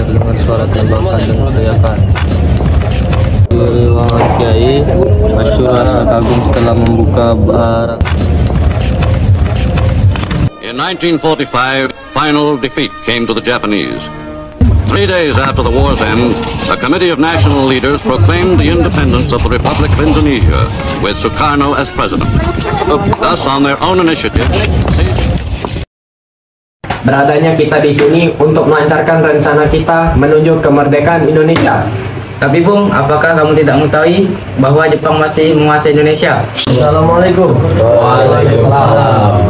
dengan suara tembakan dan teriakan. Di ruangan Kiai, Masyur rasa kagum setelah membuka barang. In 1945, final defeat came to the Japanese. 3 days after the war's end, a committee of national leaders proclaimed the independence of the Republic of Indonesia, with Sukarno as president. Thus, on their own initiative, beradanya kita di sini untuk melancarkan rencana kita menuju kemerdekaan Indonesia. Tapi Bung, apakah kamu tidak mengetahui bahwa Jepang masih menguasai Indonesia? Assalamualaikum. Waalaikumsalam.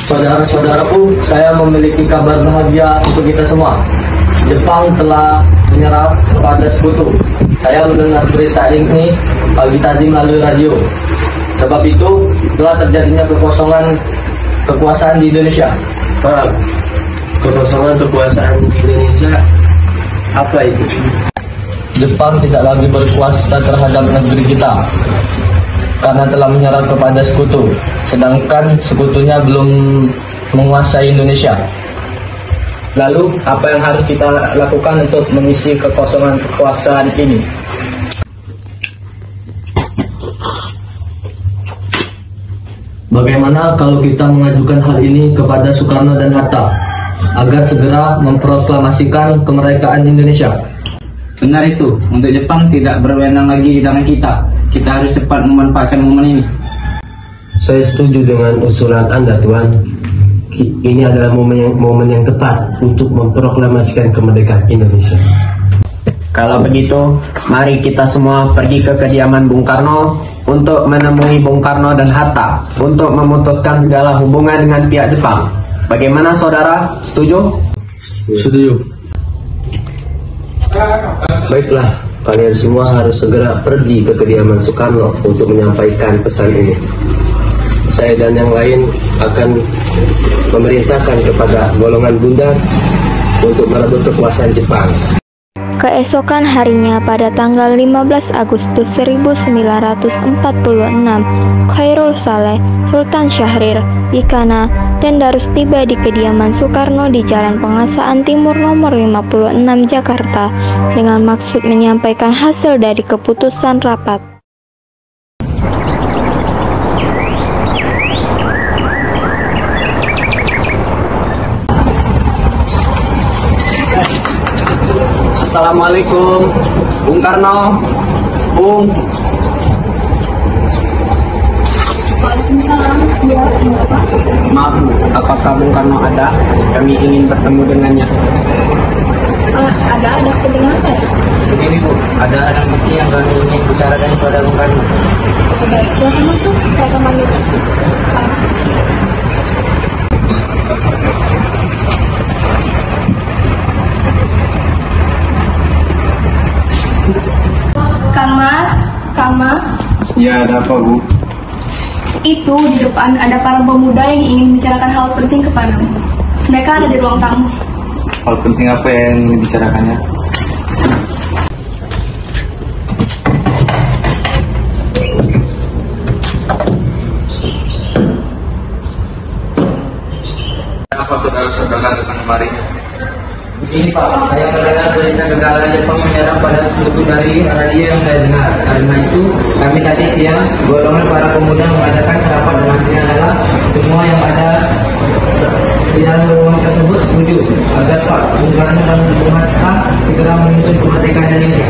Saudara-saudaraku, saya memiliki kabar bahagia untuk kita semua. Jepang telah menyerah kepada sekutu. Saya mendengar berita ini pagi tadi melalui radio. Sebab itu telah terjadinya kekuasaan di Indonesia. Kekosongan kekuasaan di Indonesia apa itu? Jepang tidak lagi berkuasa terhadap negeri kita karena telah menyerah kepada sekutu, sedangkan sekutunya belum menguasai Indonesia. Lalu apa yang harus kita lakukan untuk mengisi kekosongan kekuasaan ini? Bagaimana kalau kita mengajukan hal ini kepada Soekarno dan Hatta agar segera memproklamasikan kemerdekaan Indonesia? Benar itu, untuk Jepang tidak berwenang lagi di tangan kita. Kita harus cepat memanfaatkan momen ini. Saya setuju dengan usulan Anda, Tuan. Ini adalah momen yang tepat untuk memproklamasikan kemerdekaan Indonesia. Kalau begitu, mari kita semua pergi ke kediaman Bung Karno untuk menemui Bung Karno dan Hatta untuk memutuskan segala hubungan dengan pihak Jepang. Bagaimana saudara? Setuju? Setuju. Baiklah, kalian semua harus segera pergi ke kediaman Soekarno untuk menyampaikan pesan ini. Saya dan yang lain akan memerintahkan kepada golongan bundar untuk merebut kekuasaan Jepang. Keesokan harinya pada tanggal 15 Agustus 1946, Khairul Saleh, Sultan Syahrir, Ikana, dan Darus tiba di kediaman Soekarno di Jalan Pengasaan Timur nomor 56 Jakarta dengan maksud menyampaikan hasil dari keputusan rapat. Assalamualaikum, Bung Karno. Bung. Waalaikumsalam. Ya, kenapa? Maaf, apakah Bung Karno ada? Kami ingin bertemu dengannya. Ada kepentingan apa ya? Begini Bu, ada anak bukti yang kami ingin bicarakan kepada Bung Karno. Oke, baik, silakan masuk. Saya akan panggil. Mas. Kang Mas. Ya, ada apa, Bu? Itu di depan ada para pemuda yang ingin membicarakan hal penting kepadamu. Mereka ada di ruang tamu. Hal penting apa yang ingin dibicarakannya? Apa saudara-saudara datang kemari? Begini Pak, saya mendengar berita negara Jepang menyerang pada sekutu dari radio yang saya dengar. Karena itu, kami tadi siang, golongan para pemuda mengadakan rapat dengan hasilnya adalah semua yang ada di dalam ruang tersebut setuju agar Pak Bung Karno dan Bung Hatta segera menyusun kemerdekaan Indonesia.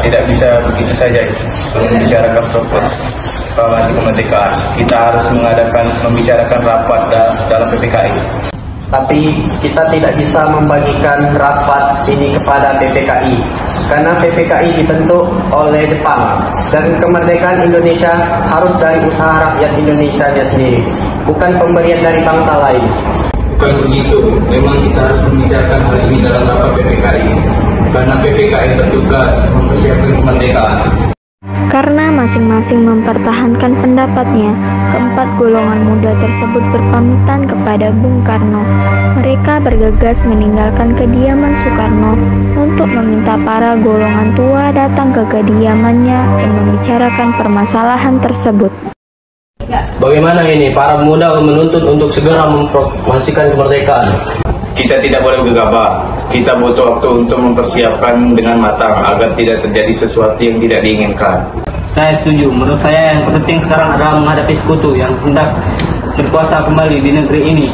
Tidak bisa begitu saja. Sebelum membicarakan proklamasi kemerdekaan, kita harus membicarakan rapat dalam PPKI. Tapi kita tidak bisa membagikan rapat ini kepada PPKI karena PPKI dibentuk oleh Jepang dan kemerdekaan Indonesia harus dari usaha rakyat Indonesia sendiri, bukan pemberian dari bangsa lain. Bukan begitu, memang kita harus membicarakan hal ini dalam rapat PPKI karena PPKI bertugas mempersiapkan kemerdekaan. Karena masing-masing mempertahankan pendapatnya, keempat golongan muda tersebut berpamitan kepada Bung Karno. Mereka bergegas meninggalkan kediaman Soekarno untuk meminta para golongan tua datang ke kediamannya dan membicarakan permasalahan tersebut. Bagaimana ini? Para pemuda menuntut untuk segera memproklamasikan kemerdekaan. Kita tidak boleh gegabah. Kita butuh waktu untuk mempersiapkan dengan matang agar tidak terjadi sesuatu yang tidak diinginkan. Saya setuju. Menurut saya yang terpenting sekarang adalah menghadapi sekutu yang hendak berkuasa kembali di negeri ini.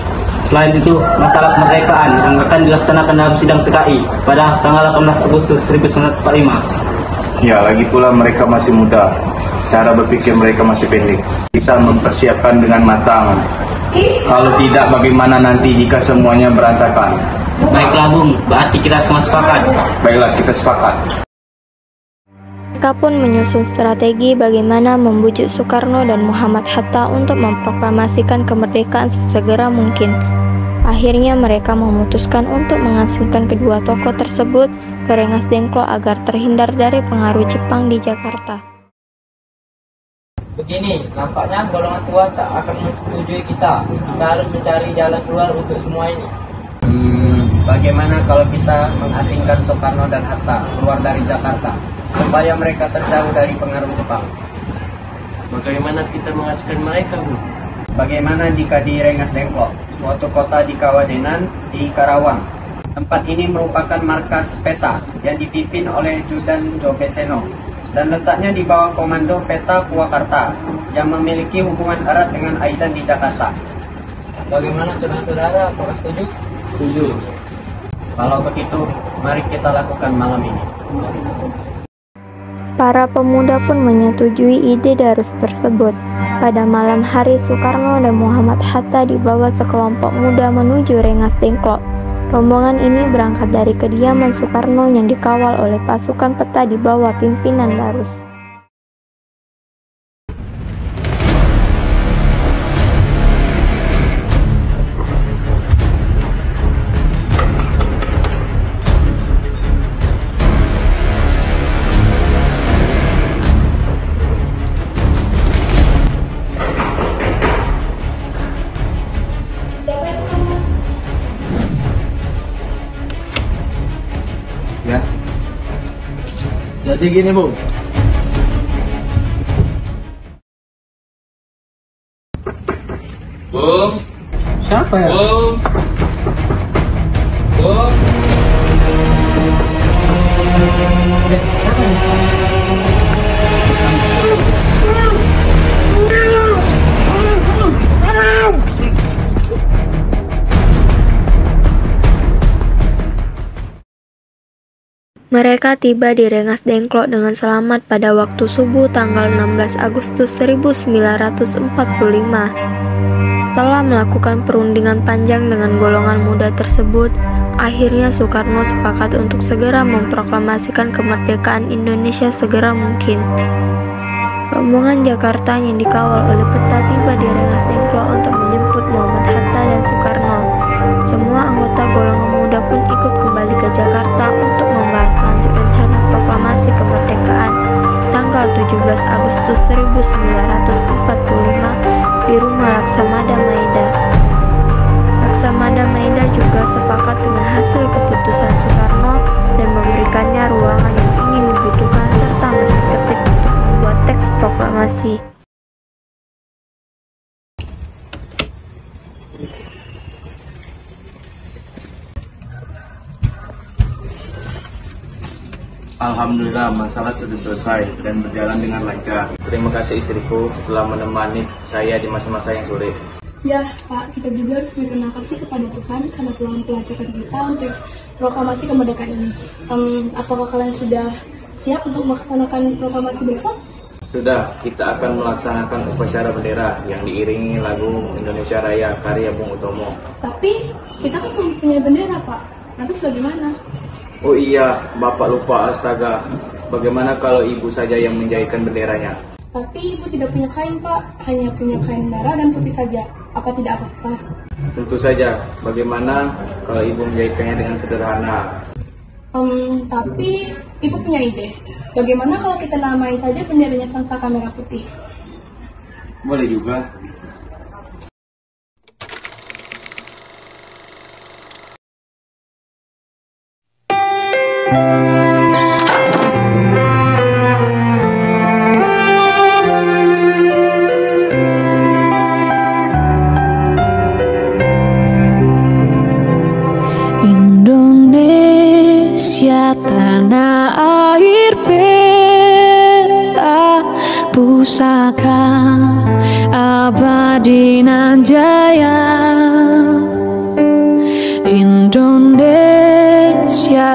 Selain itu, masalah kemerdekaan yang akan dilaksanakan dalam sidang PKI pada tanggal 18 Agustus 1945. Ya, lagi pula mereka masih muda. Cara berpikir mereka masih pendek. Bisa mempersiapkan dengan matang. Kalau tidak, bagaimana nanti jika semuanya berantakan? Baiklah Bung, berarti kita semua sepakat. Baiklah, kita sepakat. Mereka pun menyusun strategi bagaimana membujuk Soekarno dan Muhammad Hatta untuk memproklamasikan kemerdekaan sesegera mungkin. Akhirnya mereka memutuskan untuk mengasingkan kedua tokoh tersebut ke Rengas Dengklok agar terhindar dari pengaruh Jepang di Jakarta. Begini, nampaknya golongan tua tak akan menyetujui kita. Kita harus mencari jalan keluar untuk semua ini. Bagaimana kalau kita mengasingkan Soekarno dan Hatta keluar dari Jakarta supaya mereka terjauh dari pengaruh Jepang? Bagaimana kita mengasingkan mereka, Bu? Bagaimana jika di Rengas Dengklok, suatu kota di Kawadenan di Karawang? Tempat ini merupakan markas peta yang dipimpin oleh Judan Jobeseno dan letaknya di bawah komando peta Purwakarta yang memiliki hubungan erat dengan Aidan di Jakarta. Bagaimana saudara-saudara, apakah setuju? Setuju. Kalau begitu, mari kita lakukan malam ini. Para pemuda pun menyetujui ide Darus tersebut. Pada malam hari, Soekarno dan Muhammad Hatta dibawa sekelompok muda menuju Rengas Dengklok. Rombongan ini berangkat dari kediaman Soekarno yang dikawal oleh pasukan peta di bawah pimpinan Darus. Jadi gini, Bu. Bung, Siapa ya? Bung, Bung. Mereka tiba di Rengas Dengklok dengan selamat pada waktu subuh tanggal 16 Agustus 1945. Setelah melakukan perundingan panjang dengan golongan muda tersebut, akhirnya Soekarno sepakat untuk segera memproklamasikan kemerdekaan Indonesia segera mungkin. Rombongan Jakarta yang dikawal oleh peta tiba di Rengas Dengklok untuk menjemput Muhammad Hatta dan Soekarno. Semua anggota golongan muda pun ikut kembali ke Jakarta untuk membahas lanjut rencana proklamasi kemerdekaan tanggal 17 Agustus 1945 di rumah Laksamada Maida. Laksamada Maida juga sepakat dengan hasil keputusan Soekarno dan memberikannya ruangan yang ingin dibutuhkan serta mesin ketik untuk membuat teks proklamasi. Alhamdulillah, masalah sudah selesai dan berjalan dengan lancar. Terima kasih istriku telah menemani saya di masa-masa yang sulit. Ya, Pak, kita juga harus berterima kasih kepada Tuhan karena telah memperlancarkan kita untuk proklamasi kemerdekaan ini. Apakah kalian sudah siap untuk melaksanakan proklamasi besok? Sudah, kita akan melaksanakan upacara bendera yang diiringi lagu Indonesia Raya karya Bung Utomo. Tapi kita kan belum punya bendera, Pak. Nanti bagaimana? Oh iya, Bapak lupa, astaga. Bagaimana kalau ibu saja yang menjahitkan benderanya? Tapi ibu tidak punya kain, Pak. Hanya punya kain merah dan putih saja. Apa tidak apa-apa? Tentu saja, bagaimana kalau ibu menjahitkannya dengan sederhana? Tapi Ibu punya ide. Bagaimana kalau kita namai saja benderanya Sang Saka Merah Putih? Boleh juga. Indonesia tanah air peta pusaka abadi nan jaya. Indonesia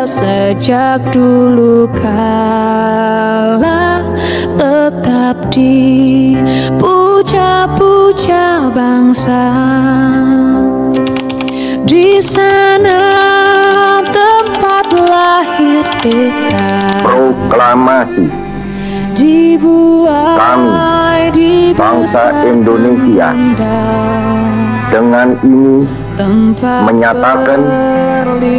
sejak dulu kala tetap dipuja-puja bangsa. Di sana tempat lahir kita, proklamasi dibuat kami, bangsa Indonesia, dengan ini menyatakan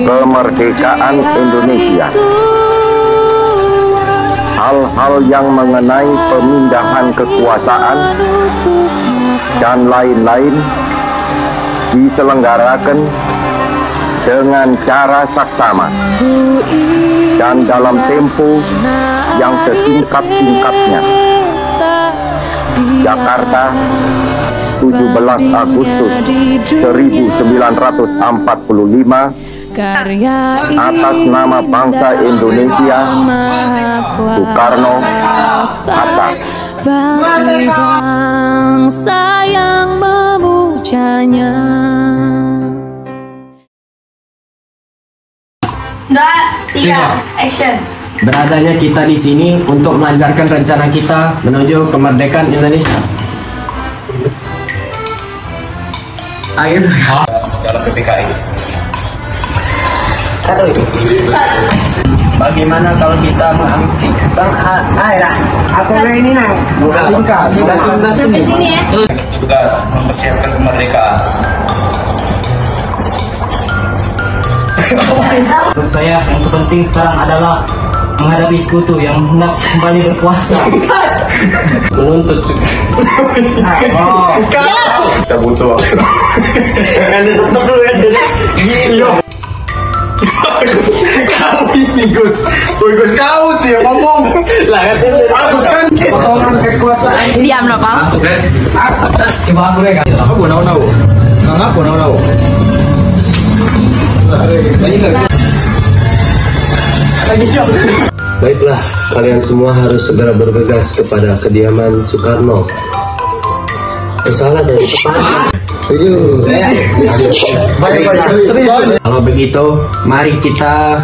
kemerdekaan Indonesia. Hal-hal yang mengenai pemindahan kekuasaan dan lain-lain diselenggarakan dengan cara saksama dan dalam tempo yang sesingkat-singkatnya. Jakarta, 17 Agustus 1945, atas nama bangsa Indonesia, Soekarno Hatta. Bagi bangsa yang memujanya. 2, 3, action. Beradanya kita di sini untuk melancarkan rencana kita menuju kemerdekaan Indonesia. Ayo. Dalam PPKI. Bagaimana kalau kita mengisi Aku kayak ini nak. Bukan singkat. Sampai sini ya. Tugas mempersiapkan kemerdekaan. Menurut saya yang terpenting sekarang adalah menghadapi sekutu yang hendak kembali berkuasa. menuntut Kita butuh waktu. kan stop dulu kan Iya. Kau ini Gus. Gus kau sih yang ngomong. lah kan Agus kan. Potongan kekuasaan. Diam Nopal. Coba aku ya. Aku nau. Nang aku nau. Baiklah, kalian semua harus segera bergegas kepada kediaman Soekarno. Salah dari cepat. Setuju. Kalau begitu, mari kita